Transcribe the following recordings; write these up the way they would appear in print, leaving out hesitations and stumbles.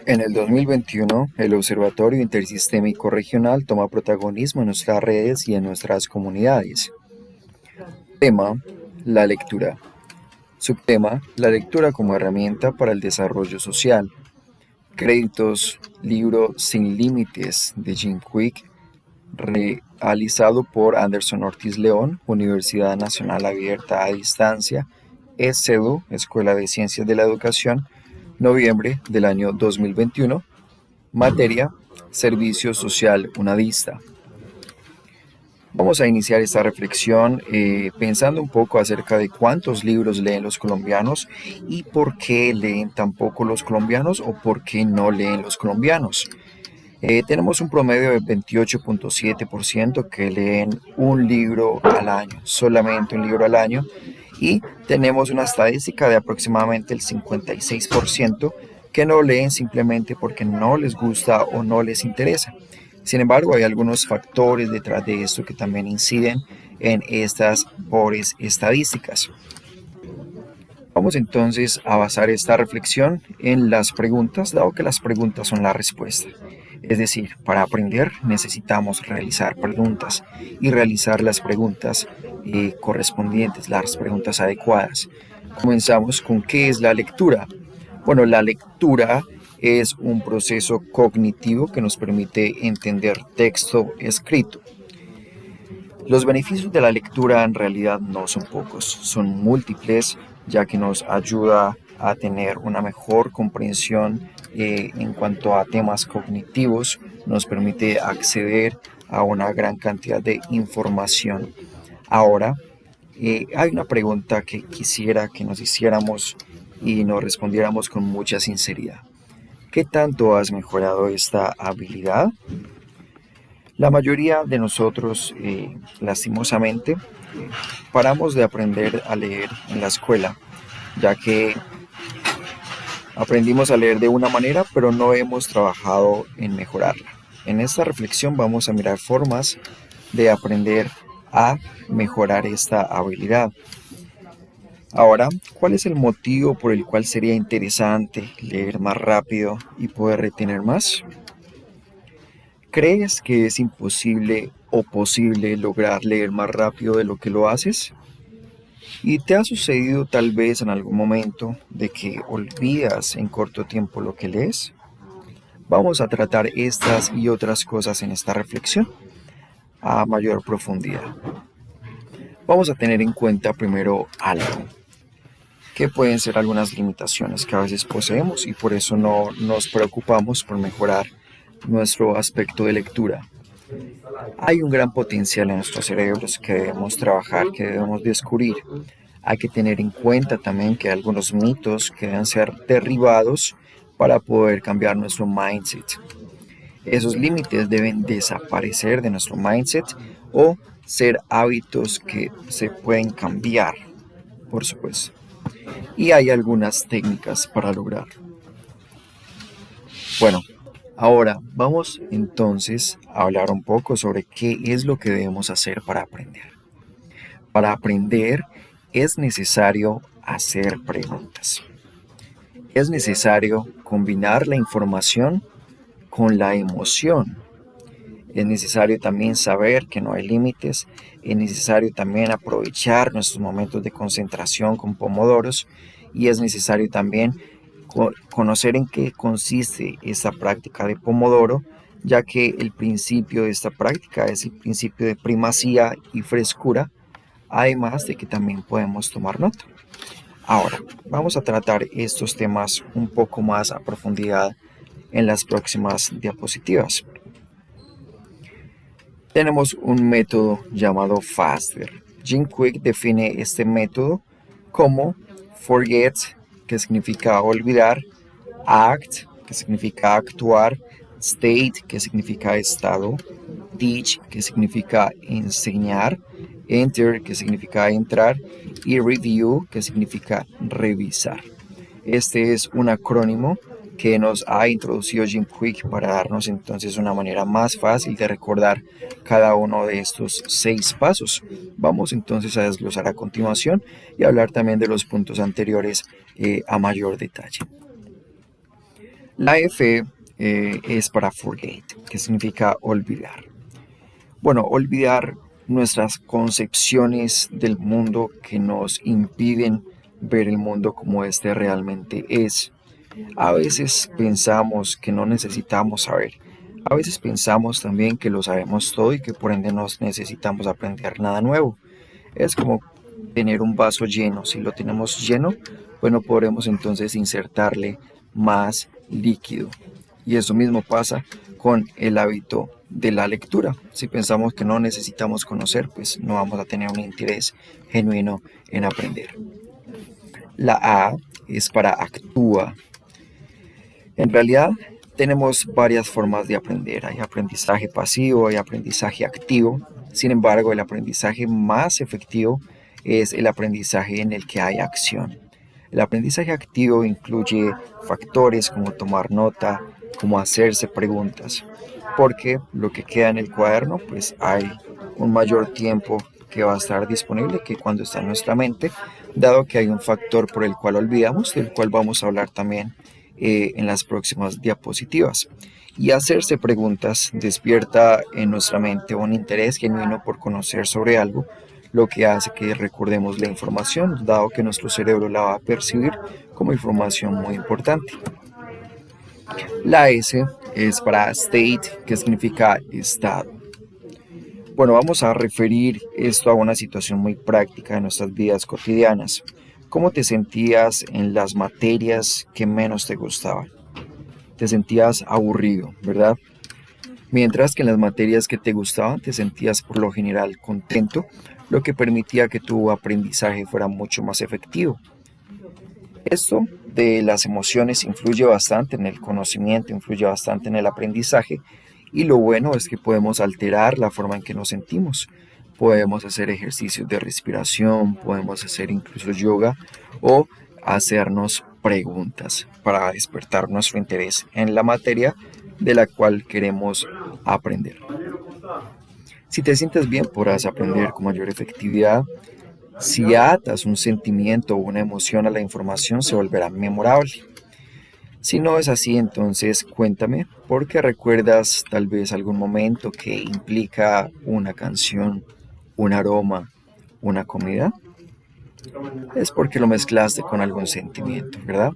En el 2021, el Observatorio Intersistémico Regional toma protagonismo en nuestras redes y en nuestras comunidades. Tema: la lectura. Subtema: la lectura como herramienta para el desarrollo social. Créditos: libro Sin Límites de Jim Kwik, realizado por Anderson Ortiz León, Universidad Nacional Abierta a Distancia, ESEDU, Escuela de Ciencias de la Educación, noviembre del año 2021. Materia: Servicio Social Unadista. Vamos a iniciar esta reflexión pensando un poco acerca de cuántos libros leen los colombianos y por qué leen tan poco los colombianos o por qué no leen los colombianos. Tenemos un promedio del 28.7% que leen un libro al año, solamente un libro al año, y tenemos una estadística de aproximadamente el 56% que no leen simplemente porque no les gusta o no les interesa. Sin embargo, hay algunos factores detrás de esto que también inciden en estas pobres estadísticas. Vamos entonces a basar esta reflexión en las preguntas, dado que las preguntas son la respuesta. Es decir, para aprender necesitamos realizar preguntas y realizar las preguntas correspondientes, las preguntas adecuadas. Comenzamos con ¿qué es la lectura? Bueno, la lectura es un proceso cognitivo que nos permite entender texto escrito. Los beneficios de la lectura en realidad no son pocos, son múltiples, ya que nos ayuda a tener una mejor comprensión en cuanto a temas cognitivos, nos permite acceder a una gran cantidad de información. Ahora, hay una pregunta que quisiera que nos hiciéramos y nos respondiéramos con mucha sinceridad. ¿Qué tanto has mejorado esta habilidad? La mayoría de nosotros, lastimosamente, paramos de aprender a leer en la escuela, ya que aprendimos a leer de una manera, pero no hemos trabajado en mejorarla. En esta reflexión vamos a mirar formas de aprender a mejorar esta habilidad. Ahora, ¿cuál es el motivo por el cual sería interesante leer más rápido y poder retener más? ¿Crees que es imposible o posible lograr leer más rápido de lo que lo haces? ¿Y te ha sucedido tal vez en algún momento de que olvidas en corto tiempo lo que lees? Vamos a tratar estas y otras cosas en esta reflexión a mayor profundidad. Vamos a tener en cuenta primero algo, que pueden ser algunas limitaciones que a veces poseemos y por eso no nos preocupamos por mejorar nuestro aspecto de lectura. Hay un gran potencial en nuestros cerebros que debemos trabajar, que debemos descubrir. Hay que tener en cuenta también que hay algunos mitos que deben ser derribados para poder cambiar nuestro mindset. Esos límites deben desaparecer de nuestro mindset o ser hábitos que se pueden cambiar, por supuesto. Y hay algunas técnicas para lograrlo. Bueno, ahora vamos entonces a hablar un poco sobre qué es lo que debemos hacer para aprender. Para aprender es necesario hacer preguntas. Es necesario combinar la información con la emoción. Es necesario también saber que no hay límites. Es necesario también aprovechar nuestros momentos de concentración con pomodoros. Y es necesario también conocer en qué consiste esta práctica de pomodoro, ya que el principio de esta práctica es el principio de primacía y frescura, además de que también podemos tomar nota. Ahora, vamos a tratar estos temas un poco más a profundidad en las próximas diapositivas. Tenemos un método llamado FASTER. Jim Kwik define este método como forget, que significa olvidar, act, que significa actuar, state, que significa estado, teach, que significa enseñar, enter, que significa entrar, y review, que significa revisar. Este es un acrónimo que nos ha introducido Jim Kwik para darnos entonces una manera más fácil de recordar cada uno de estos 6 pasos. Vamos entonces a desglosar a continuación y hablar también de los puntos anteriores a mayor detalle. La F es para forget, que significa olvidar. Bueno, olvidar nuestras concepciones del mundo que nos impiden ver el mundo como este realmente es. A veces pensamos que no necesitamos saber. A veces pensamos también que lo sabemos todo y que por ende no necesitamos aprender nada nuevo. Es como tener un vaso lleno. Si lo tenemos lleno, bueno, podremos entonces insertarle más líquido. Y eso mismo pasa con el hábito de la lectura. Si pensamos que no necesitamos conocer, pues no vamos a tener un interés genuino en aprender. La A es para actúa. En realidad tenemos varias formas de aprender. Hay aprendizaje pasivo, hay aprendizaje activo. Sin embargo, el aprendizaje más efectivo es el aprendizaje en el que hay acción. El aprendizaje activo incluye factores como tomar nota, como hacerse preguntas, porque lo que queda en el cuaderno, pues hay un mayor tiempo que va a estar disponible que cuando está en nuestra mente, dado que hay un factor por el cual olvidamos, del cual vamos a hablar también en las próximas diapositivas. Y hacerse preguntas despierta en nuestra mente un interés genuino por conocer sobre algo, lo que hace que recordemos la información, dado que nuestro cerebro la va a percibir como información muy importante. La S es para state, que significa estado. Bueno, vamos a referir esto a una situación muy práctica de nuestras vidas cotidianas. ¿Cómo te sentías en las materias que menos te gustaban? Te sentías aburrido, ¿verdad? Mientras que en las materias que te gustaban te sentías por lo general contento, lo que permitía que tu aprendizaje fuera mucho más efectivo. Esto de las emociones influye bastante en el conocimiento, influye bastante en el aprendizaje, y lo bueno es que podemos alterar la forma en que nos sentimos. Podemos hacer ejercicios de respiración, podemos hacer incluso yoga o hacernos preguntas para despertar nuestro interés en la materia de la cual queremos aprender. Si te sientes bien, podrás aprender con mayor efectividad. Si atas un sentimiento o una emoción a la información, se volverá memorable. Si no es así, entonces cuéntame, porque recuerdas tal vez algún momento que implica una canción, un aroma, una comida. Es porque lo mezclaste con algún sentimiento, ¿verdad?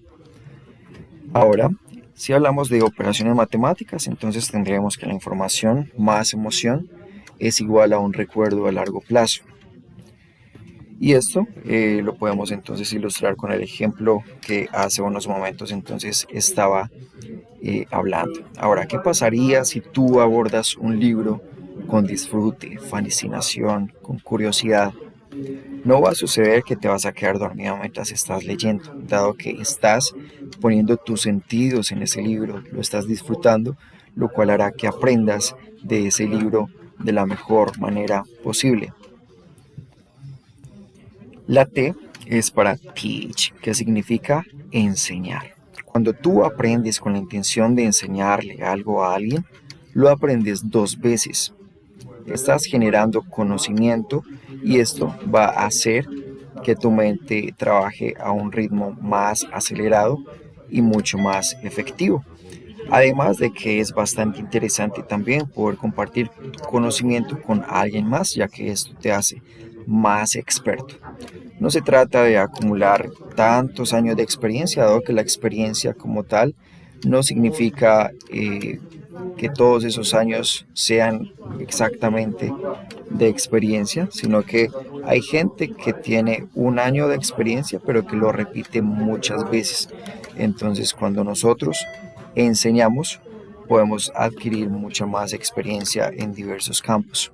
Ahora, si hablamos de operaciones matemáticas, entonces tendríamos que la información más emoción es igual a un recuerdo a largo plazo. Y esto lo podemos entonces ilustrar con el ejemplo que hace unos momentos entonces estaba hablando. Ahora, ¿qué pasaría si tú abordas un libro con disfrute, fascinación, con curiosidad? No va a suceder que te vas a quedar dormido mientras estás leyendo, dado que estás poniendo tus sentidos en ese libro, lo estás disfrutando, lo cual hará que aprendas de ese libro de la mejor manera posible. La T es para teach, que significa enseñar. Cuando tú aprendes con la intención de enseñarle algo a alguien, lo aprendes 2 veces. Estás generando conocimiento y esto va a hacer que tu mente trabaje a un ritmo más acelerado y mucho más efectivo. Además de que es bastante interesante también poder compartir tu conocimiento con alguien más, ya que esto te hace más experto. No se trata de acumular tantos años de experiencia, dado que la experiencia como tal no significa que todos esos años sean exactamente de experiencia, sino que hay gente que tiene un año de experiencia, pero que lo repite muchas veces. Entonces, cuando nosotros enseñamos, podemos adquirir mucha más experiencia en diversos campos.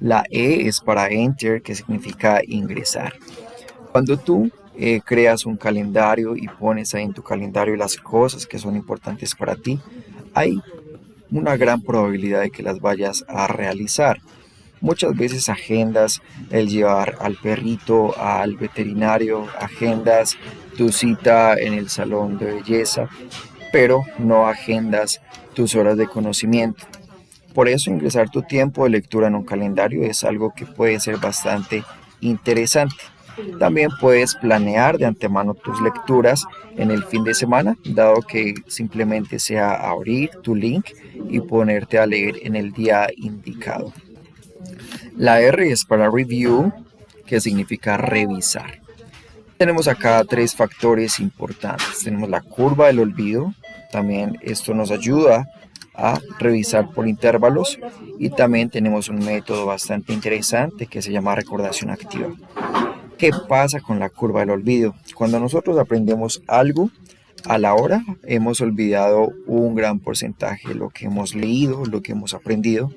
La E es para enter, que significa ingresar. Cuando tú creas un calendario y pones ahí en tu calendario las cosas que son importantes para ti, hay una gran probabilidad de que las vayas a realizar. Muchas veces agendas el llevar al perrito al veterinario, agendas tu cita en el salón de belleza, pero no agendas tus horas de conocimiento. Por eso ingresar tu tiempo de lectura en un calendario es algo que puede ser bastante interesante. También puedes planear de antemano tus lecturas en el fin de semana, dado que simplemente sea abrir tu link y ponerte a leer en el día indicado. La R es para review, que significa revisar. Tenemos acá tres factores importantes. Tenemos la curva del olvido. También esto nos ayuda a revisar por intervalos. Y también tenemos un método bastante interesante que se llama recordación activa. ¿Qué pasa con la curva del olvido? Cuando nosotros aprendemos algo, a la hora hemos olvidado un gran porcentaje de lo que hemos leído, lo que hemos aprendido.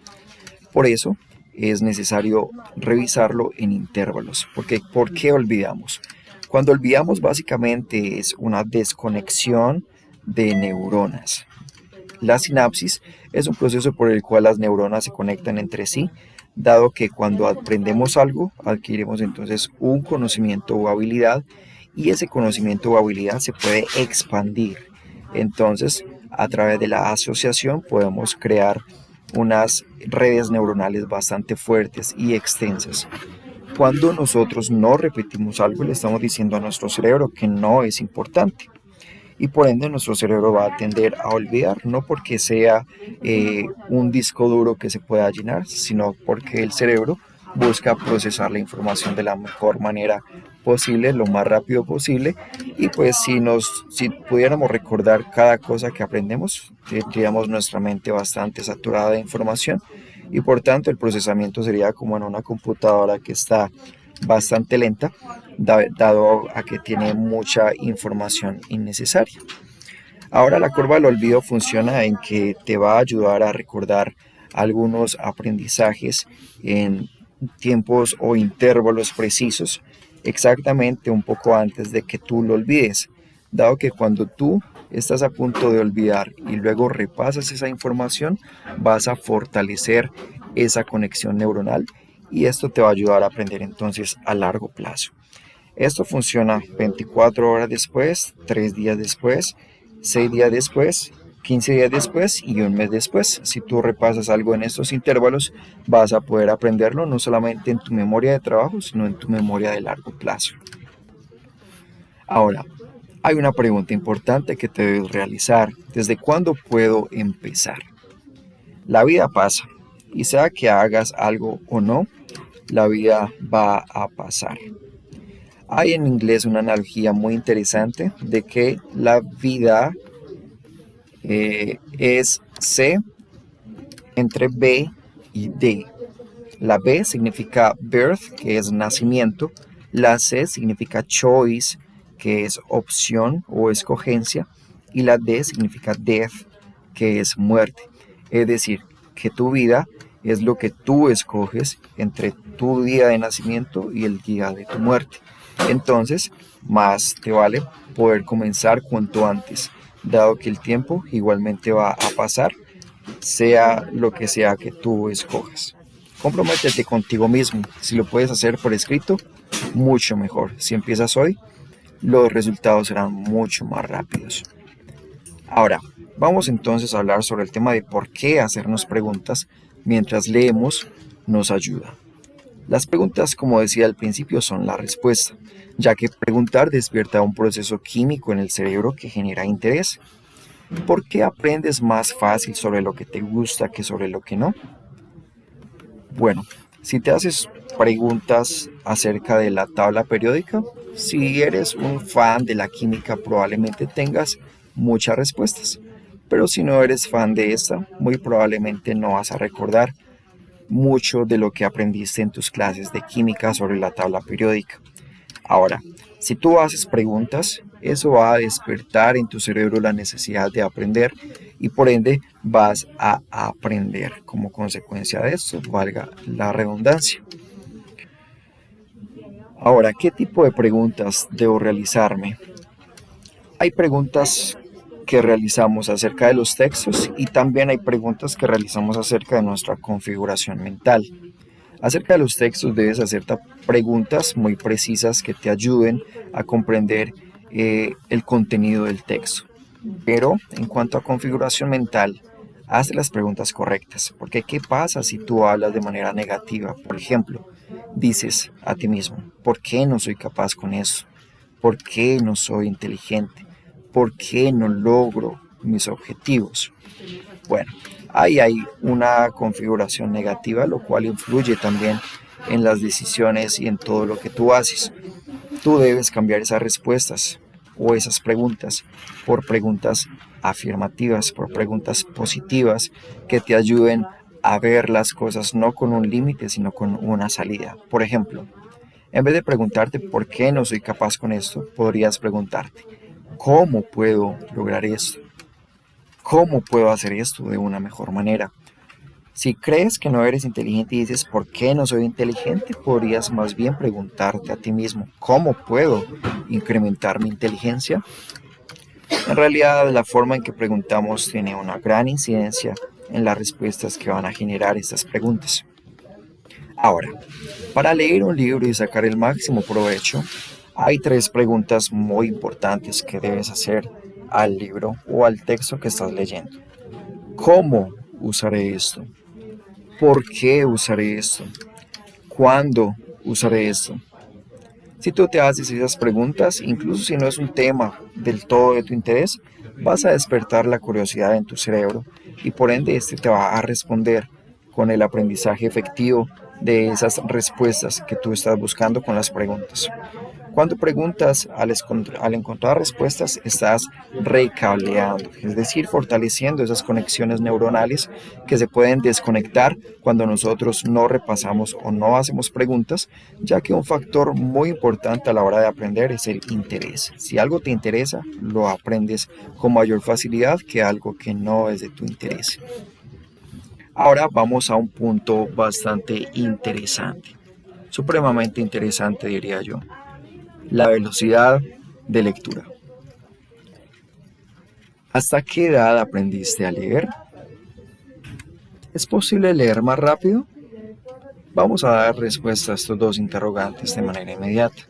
Por eso es necesario revisarlo en intervalos. Porque, ¿por qué olvidamos? Cuando olvidamos básicamente es una desconexión de neuronas. La sinapsis es un proceso por el cual las neuronas se conectan entre sí, dado que cuando aprendemos algo, adquirimos entonces un conocimiento o habilidad, y ese conocimiento o habilidad se puede expandir. Entonces, a través de la asociación podemos crear unas redes neuronales bastante fuertes y extensas. Cuando nosotros no repetimos algo, le estamos diciendo a nuestro cerebro que no es importante. Y por ende nuestro cerebro va a tender a olvidar, no porque sea un disco duro que se pueda llenar, sino porque el cerebro busca procesar la información de la mejor manera posible, lo más rápido posible. Y pues si pudiéramos recordar cada cosa que aprendemos, tendríamos nuestra mente bastante saturada de información, y por tanto el procesamiento sería como en una computadora que está bastante lenta, dado a que tiene mucha información innecesaria. Ahora la curva del olvido funciona en que te va a ayudar a recordar algunos aprendizajes en tiempos o intervalos precisos, exactamente un poco antes de que tú lo olvides, dado que cuando tú estás a punto de olvidar y luego repasas esa información, vas a fortalecer esa conexión neuronal, y esto te va a ayudar a aprender entonces a largo plazo. Esto funciona 24 horas después, 3 días después, 6 días después, 15 días después y un mes después. Si tú repasas algo en estos intervalos, vas a poder aprenderlo no solamente en tu memoria de trabajo, sino en tu memoria de largo plazo. Ahora, hay una pregunta importante que te debes realizar. ¿Desde cuándo puedo empezar? La vida pasa, y sea que hagas algo o no, la vida va a pasar. Hay en inglés una analogía muy interesante de que la vida es C entre B y D. La B significa birth, que es nacimiento. La C significa choice, que es opción o escogencia. Y la D significa death, que es muerte. Es decir, que tu vida es lo que tú escoges entre tu día de nacimiento y el día de tu muerte. Entonces, más te vale poder comenzar cuanto antes, dado que el tiempo igualmente va a pasar, sea lo que sea que tú escojas. Comprométete contigo mismo. Si lo puedes hacer por escrito, mucho mejor. Si empiezas hoy, los resultados serán mucho más rápidos. Ahora, vamos entonces a hablar sobre el tema de por qué hacernos preguntas mientras leemos nos ayuda. Las preguntas, como decía al principio, son la respuesta, ya que preguntar despierta un proceso químico en el cerebro que genera interés. ¿Por qué aprendes más fácil sobre lo que te gusta que sobre lo que no? Bueno, si te haces preguntas acerca de la tabla periódica, si eres un fan de la química, probablemente tengas muchas respuestas. Pero si no eres fan de esta, muy probablemente no vas a recordar mucho de lo que aprendiste en tus clases de química sobre la tabla periódica. Ahora, si tú haces preguntas, eso va a despertar en tu cerebro la necesidad de aprender, y por ende vas a aprender como consecuencia de esto, valga la redundancia. Ahora, ¿qué tipo de preguntas debo realizarme? Hay preguntas que realizamos acerca de los textos, y también hay preguntas que realizamos acerca de nuestra configuración mental. Acerca de los textos debes hacerte preguntas muy precisas que te ayuden a comprender el contenido del texto. Pero en cuanto a configuración mental, haz las preguntas correctas, porque ¿qué pasa si tú hablas de manera negativa? Por ejemplo, dices a ti mismo, ¿por qué no soy capaz con eso? ¿Por qué no soy inteligente? ¿Por qué no logro mis objetivos? Bueno, ahí hay una configuración negativa, lo cual influye también en las decisiones y en todo lo que tú haces. Tú debes cambiar esas respuestas o esas preguntas por preguntas afirmativas, por preguntas positivas que te ayuden a ver las cosas no con un límite, sino con una salida. Por ejemplo, en vez de preguntarte por qué no soy capaz con esto, podrías preguntarte, ¿cómo puedo lograr esto? ¿Cómo puedo hacer esto de una mejor manera? Si crees que no eres inteligente y dices, ¿por qué no soy inteligente? Podrías más bien preguntarte a ti mismo, ¿cómo puedo incrementar mi inteligencia? En realidad, la forma en que preguntamos tiene una gran incidencia en las respuestas que van a generar estas preguntas. Ahora, para leer un libro y sacar el máximo provecho, hay 3 preguntas muy importantes que debes hacer al libro o al texto que estás leyendo. ¿Cómo usaré esto? ¿Por qué usaré esto? ¿Cuándo usaré esto? Si tú te haces esas preguntas, incluso si no es un tema del todo de tu interés, vas a despertar la curiosidad en tu cerebro y por ende este te va a responder con el aprendizaje efectivo de esas respuestas que tú estás buscando con las preguntas. Cuando preguntas, al encontrar respuestas, estás recableando, es decir, fortaleciendo esas conexiones neuronales que se pueden desconectar cuando nosotros no repasamos o no hacemos preguntas, ya que un factor muy importante a la hora de aprender es el interés. Si algo te interesa, lo aprendes con mayor facilidad que algo que no es de tu interés. Ahora vamos a un punto bastante interesante, supremamente interesante diría yo. La velocidad de lectura. ¿Hasta qué edad aprendiste a leer? ¿Es posible leer más rápido? Vamos a dar respuesta a estos 2 interrogantes de manera inmediata.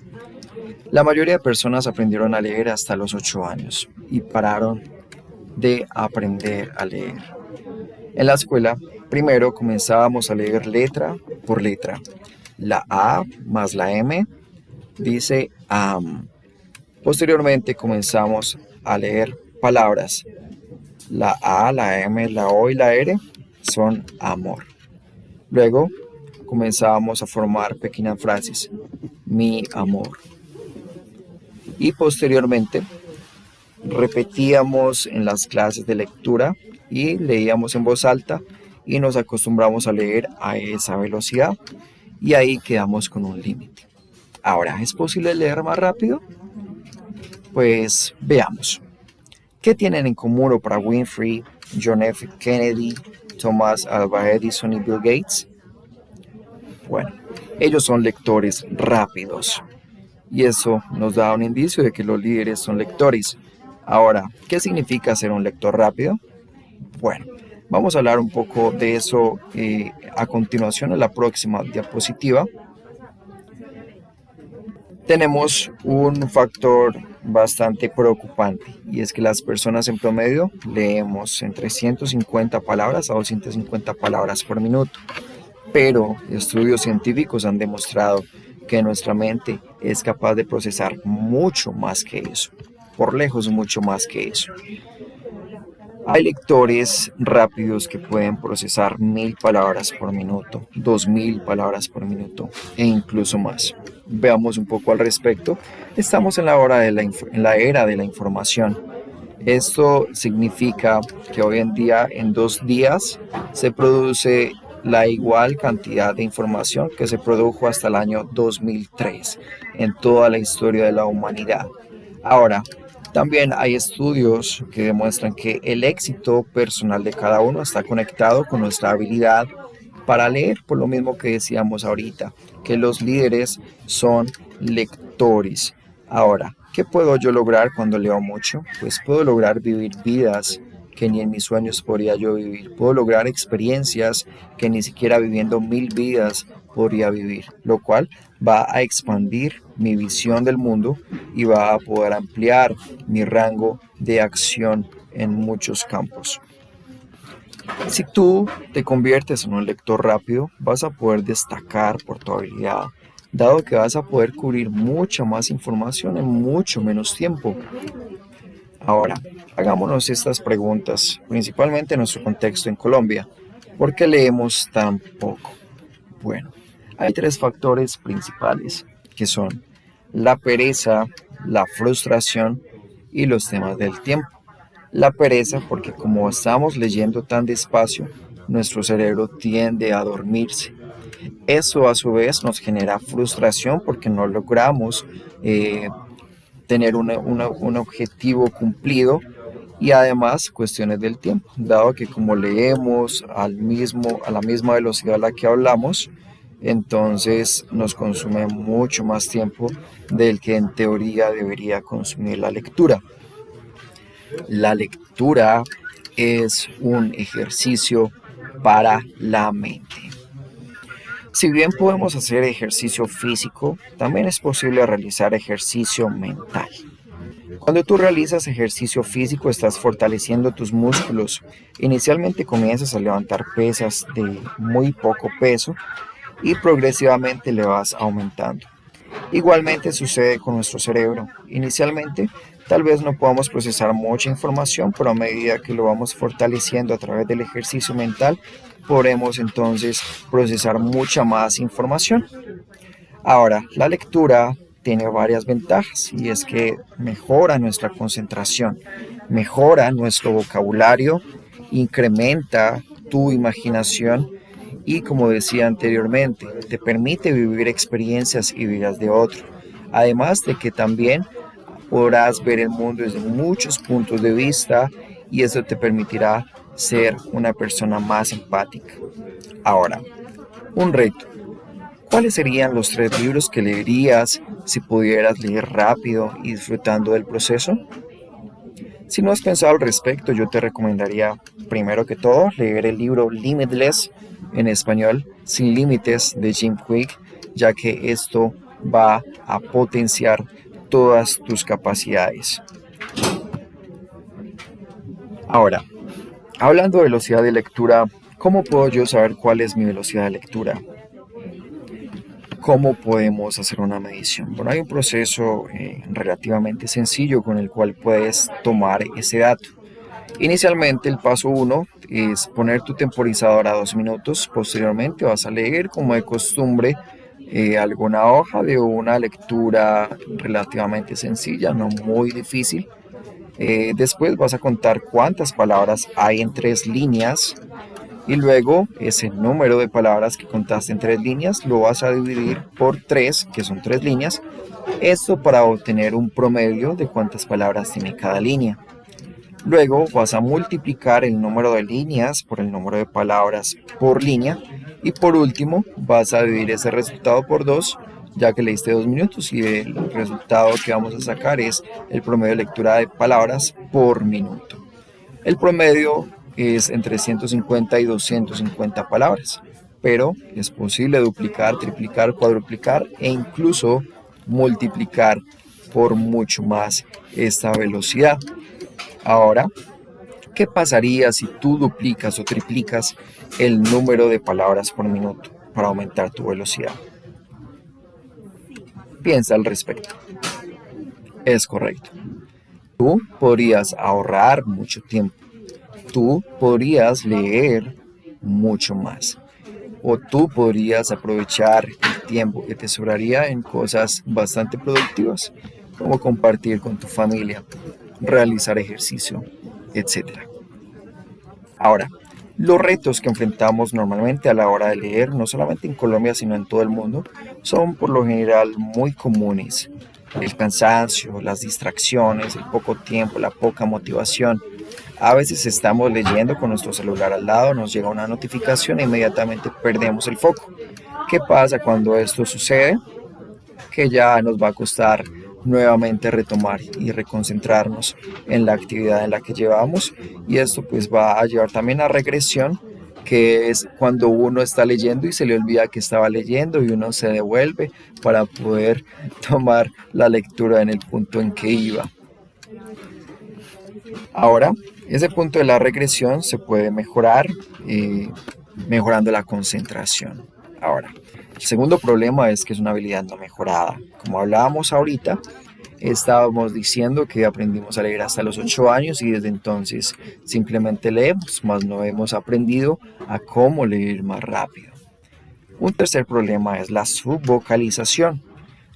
La mayoría de personas aprendieron a leer hasta los 8 años y pararon de aprender a leer. En la escuela, primero comenzábamos a leer letra por letra. La A más la M dice am. Posteriormente comenzamos a leer palabras. La A, la M, la O y la R son amor. Luego comenzábamos a formar pequeñas frases. Mi amor. Y posteriormente repetíamos en las clases de lectura y leíamos en voz alta y nos acostumbramos a leer a esa velocidad y ahí quedamos con un límite. Ahora, ¿es posible leer más rápido? Pues veamos. ¿Qué tienen en común Oprah Winfrey, John F. Kennedy, Thomas Alva Edison y Bill Gates? Bueno, ellos son lectores rápidos y eso nos da un indicio de que los líderes son lectores. Ahora, ¿qué significa ser un lector rápido? Bueno, vamos a hablar un poco de eso a continuación en la próxima diapositiva. Tenemos un factor bastante preocupante y es que las personas en promedio leemos entre 150 palabras a 250 palabras por minuto, pero estudios científicos han demostrado que nuestra mente es capaz de procesar mucho más que eso, por lejos mucho más que eso. Hay lectores rápidos que pueden procesar 1000 palabras por minuto, 2000 palabras por minuto e incluso más. Veamos un poco al respecto. Estamos en la era de la información. Esto significa que hoy en día, en 2 días, se produce la igual cantidad de información que se produjo hasta el año 2003 en toda la historia de la humanidad. Ahora, también hay estudios que demuestran que el éxito personal de cada uno está conectado con nuestra habilidad para leer, por lo mismo que decíamos ahorita, que los líderes son lectores. Ahora, ¿qué puedo yo lograr cuando leo mucho? Pues puedo lograr vivir vidas que ni en mis sueños podría yo vivir. Puedo lograr experiencias que ni siquiera viviendo 1000 vidas podría vivir, lo cual va a expandir mi visión del mundo y va a poder ampliar mi rango de acción en muchos campos. Si tú te conviertes en un lector rápido, vas a poder destacar por tu habilidad, dado que vas a poder cubrir mucha más información en mucho menos tiempo. Ahora, hagámonos estas preguntas, principalmente en nuestro contexto en Colombia. ¿Por qué leemos tan poco? Bueno, hay tres factores principales, que son la pereza, la frustración y los temas del tiempo. La pereza porque como estamos leyendo tan despacio, nuestro cerebro tiende a dormirse. Eso a su vez nos genera frustración porque no logramos tener un objetivo cumplido y además cuestiones del tiempo, dado que como leemos a la misma velocidad a la que hablamos, entonces nos consume mucho más tiempo del que en teoría debería consumir la lectura. La lectura es un ejercicio para la mente. Si bien podemos hacer ejercicio físico, también es posible realizar ejercicio mental. Cuando tú realizas ejercicio físico, estás fortaleciendo tus músculos. Inicialmente comienzas a levantar pesas de muy poco peso y progresivamente le vas aumentando. Igualmente sucede con nuestro cerebro. Inicialmente, tal vez no podamos procesar mucha información, pero a medida que lo vamos fortaleciendo a través del ejercicio mental, podremos entonces procesar mucha más información. Ahora, la lectura tiene varias ventajas y es que mejora nuestra concentración, mejora nuestro vocabulario, incrementa tu imaginación y, como decía anteriormente, te permite vivir experiencias y vidas de otro. Además de que también podrás ver el mundo desde muchos puntos de vista y eso te permitirá ser una persona más empática. Ahora, un reto. ¿Cuáles serían los 3 libros que leerías si pudieras leer rápido y disfrutando del proceso? Si no has pensado al respecto, yo te recomendaría, primero que todo, leer el libro Limitless, en español, Sin Límites, de Jim Quick, ya que esto va a potenciar todas tus capacidades. Ahora, hablando de velocidad de lectura, ¿cómo puedo yo saber cuál es mi velocidad de lectura? ¿Cómo podemos hacer una medición? Bueno, hay un proceso relativamente sencillo con el cual puedes tomar ese dato. Inicialmente, el paso 1 es poner tu temporizador a 2 minutos. Posteriormente vas a leer, como de costumbre, alguna hoja de una lectura relativamente sencilla, no muy difícil. Después vas a contar cuántas palabras hay en 3 líneas. Y luego ese número de palabras que contaste en 3 líneas lo vas a dividir por 3, que son 3 líneas. Esto para obtener un promedio de cuántas palabras tiene cada línea. Luego vas a multiplicar el número de líneas por el número de palabras por línea. Y por último vas a dividir ese resultado por 2, ya que leíste 2 minutos y el resultado que vamos a sacar es el promedio de lectura de palabras por minuto. El promedio es entre 150 y 250 palabras, pero es posible duplicar, triplicar, cuadruplicar e incluso multiplicar por mucho más esta velocidad. Ahora, ¿qué pasaría si tú duplicas o triplicas el número de palabras por minuto para aumentar tu velocidad? Piensa al respecto. Es correcto. Tú podrías ahorrar mucho tiempo. Tú podrías leer mucho más. O tú podrías aprovechar el tiempo que te sobraría en cosas bastante productivas, como compartir con tu familia, realizar ejercicio, etc. Ahora, los retos que enfrentamos normalmente a la hora de leer, no solamente en Colombia, sino en todo el mundo, son por lo general muy comunes. El cansancio, las distracciones, el poco tiempo, la poca motivación. A veces estamos leyendo con nuestro celular al lado, nos llega una notificación e inmediatamente perdemos el foco. ¿Qué pasa cuando esto sucede? Que ya nos va a costar nuevamente retomar y reconcentrarnos en la actividad en la que llevamos y esto pues va a llevar también a regresión que es cuando uno está leyendo y se le olvida que estaba leyendo y uno se devuelve para poder tomar la lectura en el punto en que iba. Ahora, ese punto de la regresión se puede mejorar mejorando la concentración. Ahora, el segundo problema es que es una habilidad no mejorada. Como hablábamos ahorita, estábamos diciendo que aprendimos a leer hasta los 8 años y desde entonces simplemente leemos, mas no hemos aprendido a cómo leer más rápido. Un tercer problema es la subvocalización,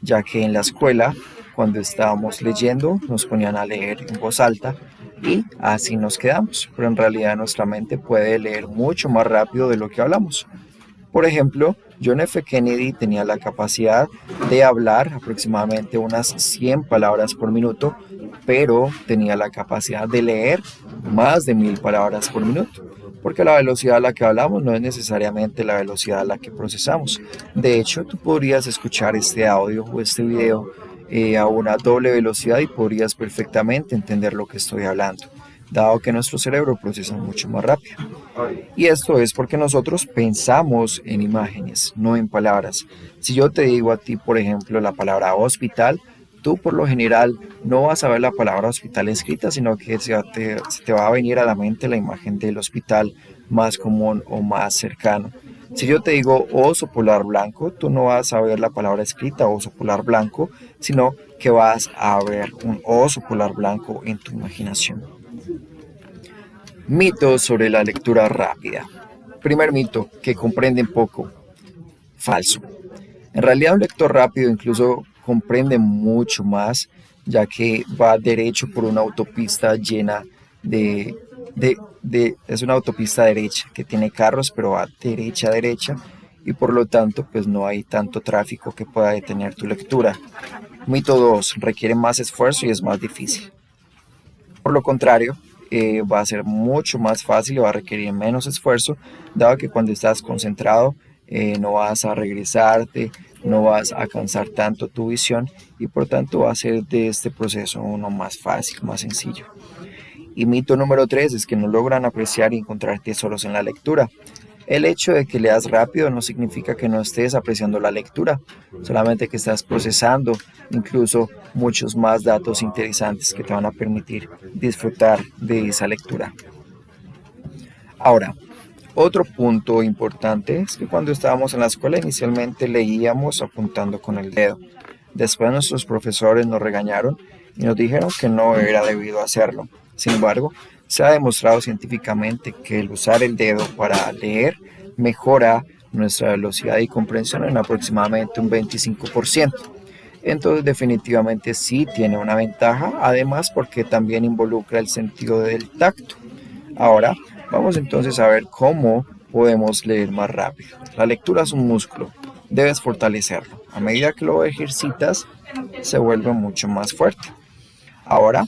ya que en la escuela, cuando estábamos leyendo, nos ponían a leer en voz alta y así nos quedamos, pero en realidad nuestra mente puede leer mucho más rápido de lo que hablamos. Por ejemplo, John F. Kennedy tenía la capacidad de hablar aproximadamente unas 100 palabras por minuto, pero tenía la capacidad de leer más de 1000 palabras por minuto, porque la velocidad a la que hablamos no es necesariamente la velocidad a la que procesamos. De hecho, tú podrías escuchar este audio o este video a una doble velocidad y podrías perfectamente entender lo que estoy hablando, dado que nuestro cerebro procesa mucho más rápido. Y esto es porque nosotros pensamos en imágenes, no en palabras. Si yo te digo a ti, por ejemplo, la palabra hospital, tú por lo general no vas a ver la palabra hospital escrita, sino que se te va a venir a la mente la imagen del hospital más común o más cercano. Si yo te digo oso polar blanco, tú no vas a ver la palabra escrita oso polar blanco, sino que vas a ver un oso polar blanco en tu imaginación. Mitos sobre la lectura rápida. Primer mito, que comprenden poco. Falso. En realidad un lector rápido incluso comprende mucho más, ya que va derecho por una autopista llena es una autopista derecha que tiene carros, pero va derecha a derecha y por lo tanto pues no hay tanto tráfico que pueda detener tu lectura. Mito 2, requiere más esfuerzo y es más difícil. Por lo contrario, va a ser mucho más fácil y va a requerir menos esfuerzo, dado que cuando estás concentrado no vas a regresarte, no vas a cansar tanto tu visión y por tanto va a ser de este proceso uno más fácil, más sencillo. Y mito número 3 es que no logran apreciar y encontrar tesoros en la lectura. El hecho de que leas rápido no significa que no estés apreciando la lectura, solamente que estás procesando incluso muchos más datos interesantes que te van a permitir disfrutar de esa lectura. Ahora, otro punto importante es que cuando estábamos en la escuela inicialmente leíamos apuntando con el dedo. Después nuestros profesores nos regañaron y nos dijeron que no era debido hacerlo. Sin embargo, se ha demostrado científicamente que el usar el dedo para leer mejora nuestra velocidad y comprensión en aproximadamente un 25%. Entonces definitivamente sí tiene una ventaja, además porque también involucra el sentido del tacto. Ahora vamos entonces a ver cómo podemos leer más rápido. La lectura es un músculo, debes fortalecerlo. A medida que lo ejercitas, se vuelve mucho más fuerte. Ahora,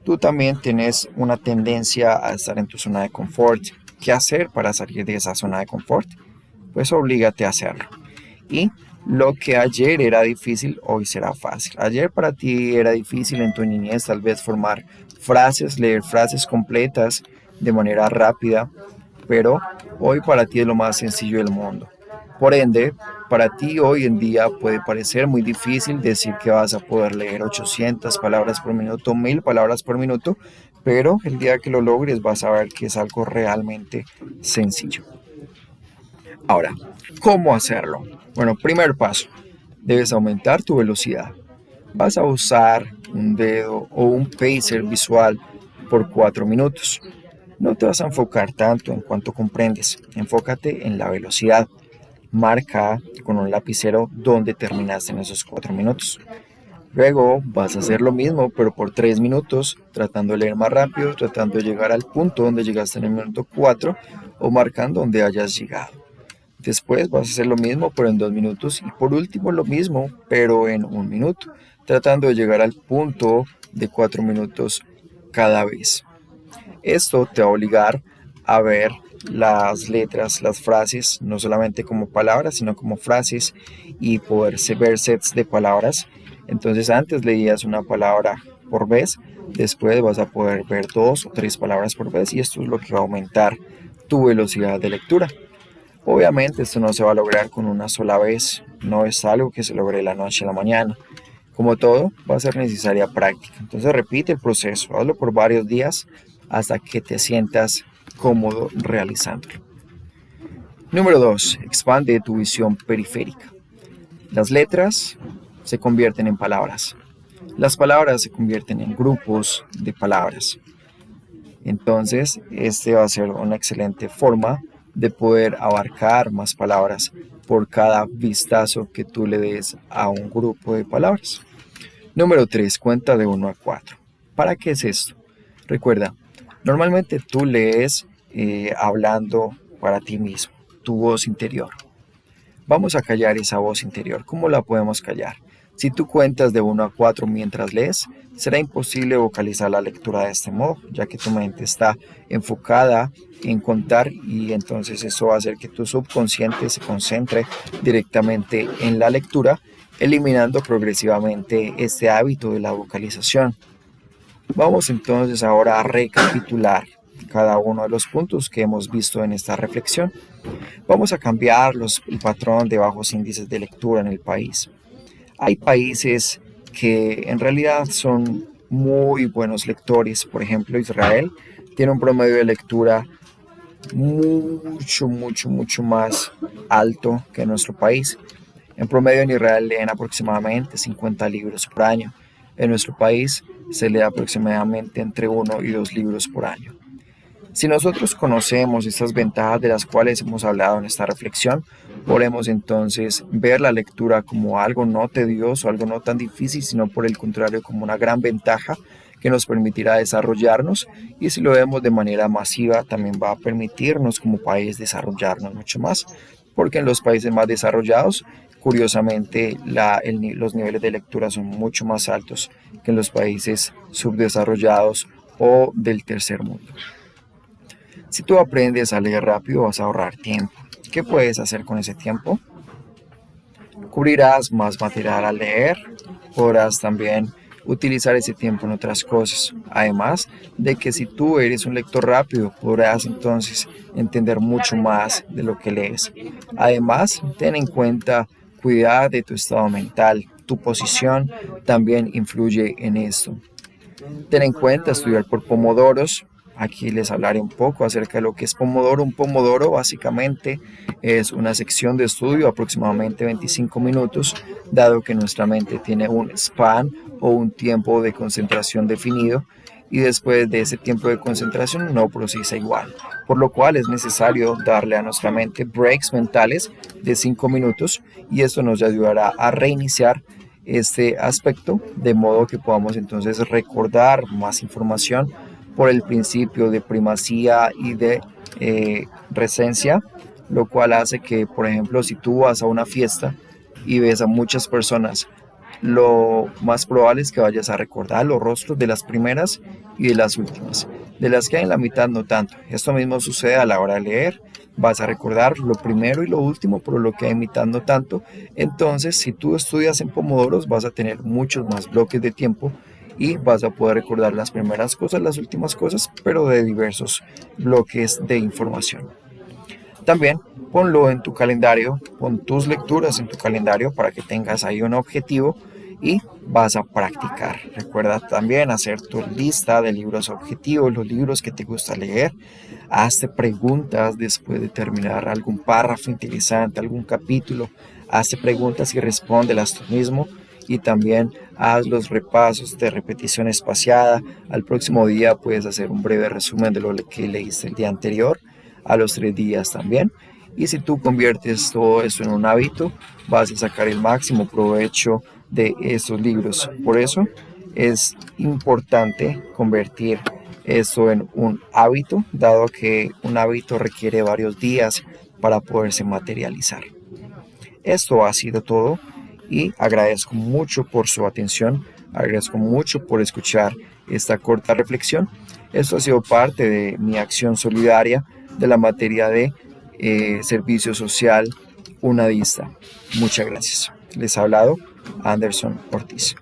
tú también tienes una tendencia a estar en tu zona de confort. ¿Qué hacer para salir de esa zona de confort? Pues oblígate a hacerlo. Y lo que ayer era difícil, hoy será fácil. Ayer para ti era difícil en tu niñez tal vez formar frases, leer frases completas de manera rápida, pero hoy para ti es lo más sencillo del mundo. Por ende, para ti hoy en día puede parecer muy difícil decir que vas a poder leer 800 palabras por minuto, 1000 palabras por minuto, pero el día que lo logres vas a ver que es algo realmente sencillo. Ahora, ¿cómo hacerlo? Bueno, primer paso, debes aumentar tu velocidad. Vas a usar un dedo o un pacer visual por 4 minutos. No te vas a enfocar tanto en cuanto comprendes, enfócate en la velocidad. Marca con un lapicero donde terminaste en esos 4 minutos. Luego vas a hacer lo mismo, pero por 3 minutos, tratando de leer más rápido, tratando de llegar al punto donde llegaste en el minuto 4 o marcando donde hayas llegado. Después vas a hacer lo mismo, pero en 2 minutos y por último lo mismo, pero en 1 minuto, tratando de llegar al punto de 4 minutos cada vez. Esto te va a obligar a ver las letras, las frases, no solamente como palabras, sino como frases y poder ver sets de palabras. Entonces antes leías una palabra por vez, después vas a poder ver 2 o 3 palabras por vez y esto es lo que va a aumentar tu velocidad de lectura. Obviamente esto no se va a lograr con una sola vez, no es algo que se logre de la noche a la mañana. Como todo, va a ser necesaria práctica. Entonces repite el proceso, hazlo por varios días hasta que te sientas cómodo realizándolo. Número 2. Expande tu visión periférica. Las letras se convierten en palabras. Las palabras se convierten en grupos de palabras. Entonces, este va a ser una excelente forma de poder abarcar más palabras por cada vistazo que tú le des a un grupo de palabras. Número 3. Cuenta de 1 a 4. ¿Para qué es esto? Recuerda, normalmente tú lees hablando para ti mismo, tu voz interior. Vamos a callar esa voz interior. ¿Cómo la podemos callar? Si tú cuentas de 1 a 4 mientras lees, será imposible vocalizar la lectura de este modo, ya que tu mente está enfocada en contar y entonces eso va a hacer que tu subconsciente se concentre directamente en la lectura, eliminando progresivamente este hábito de la vocalización. Vamos entonces ahora a recapitular cada uno de los puntos que hemos visto en esta reflexión. Vamos a cambiar el patrón de bajos índices de lectura en el país. Hay países que en realidad son muy buenos lectores. Por ejemplo, Israel tiene un promedio de lectura mucho más alto que nuestro país. En promedio en Israel leen aproximadamente 50 libros por año. En nuestro país se lee aproximadamente entre 1 y 2 libros por año. Si nosotros conocemos estas ventajas de las cuales hemos hablado en esta reflexión, podremos entonces ver la lectura como algo no tedioso, algo no tan difícil, sino por el contrario como una gran ventaja que nos permitirá desarrollarnos, y si lo vemos de manera masiva también va a permitirnos como país desarrollarnos mucho más, porque en los países más desarrollados, curiosamente, los niveles de lectura son mucho más altos que en los países subdesarrollados o del tercer mundo. Si tú aprendes a leer rápido, vas a ahorrar tiempo. ¿Qué puedes hacer con ese tiempo? Cubrirás más material al leer, podrás también utilizar ese tiempo en otras cosas. Además de que si tú eres un lector rápido, podrás entonces entender mucho más de lo que lees. Además, ten en cuenta cuidar de tu estado mental. Tu posición también influye en esto. Ten en cuenta estudiar por pomodoros. Aquí les hablaré un poco acerca de lo que es Pomodoro. Un Pomodoro básicamente es una sección de estudio aproximadamente 25 minutos, dado que nuestra mente tiene un span o un tiempo de concentración definido y después de ese tiempo de concentración no procesa igual, por lo cual es necesario darle a nuestra mente breaks mentales de 5 minutos y esto nos ayudará a reiniciar este aspecto de modo que podamos entonces recordar más información por el principio de primacía y de recencia, lo cual hace que, por ejemplo, si tú vas a una fiesta y ves a muchas personas, lo más probable es que vayas a recordar los rostros de las primeras y de las últimas. De las que hay en la mitad no tanto. Esto mismo sucede a la hora de leer. Vas a recordar lo primero y lo último, pero lo que hay en mitad no tanto. Entonces, si tú estudias en pomodoros, vas a tener muchos más bloques de tiempo y vas a poder recordar las primeras cosas, las últimas cosas, pero de diversos bloques de información. También ponlo en tu calendario, pon tus lecturas en tu calendario para que tengas ahí un objetivo y vas a practicar. Recuerda también hacer tu lista de libros objetivos, los libros que te gusta leer. Hazte preguntas después de terminar algún párrafo interesante, algún capítulo. Hazte preguntas y respóndelas tú mismo. Y también haz los repasos de repetición espaciada. Al próximo día puedes hacer un breve resumen de lo que leíste el día anterior, a los 3 días también. Y si tú conviertes todo eso en un hábito, vas a sacar el máximo provecho de esos libros. Por eso es importante convertir esto en un hábito, dado que un hábito requiere varios días para poderse materializar. Esto ha sido todo. Y agradezco mucho por su atención, agradezco mucho por escuchar esta corta reflexión. Esto ha sido parte de mi acción solidaria de la materia de servicio social UNADISTA. Muchas gracias. Les ha hablado Anderson Ortiz.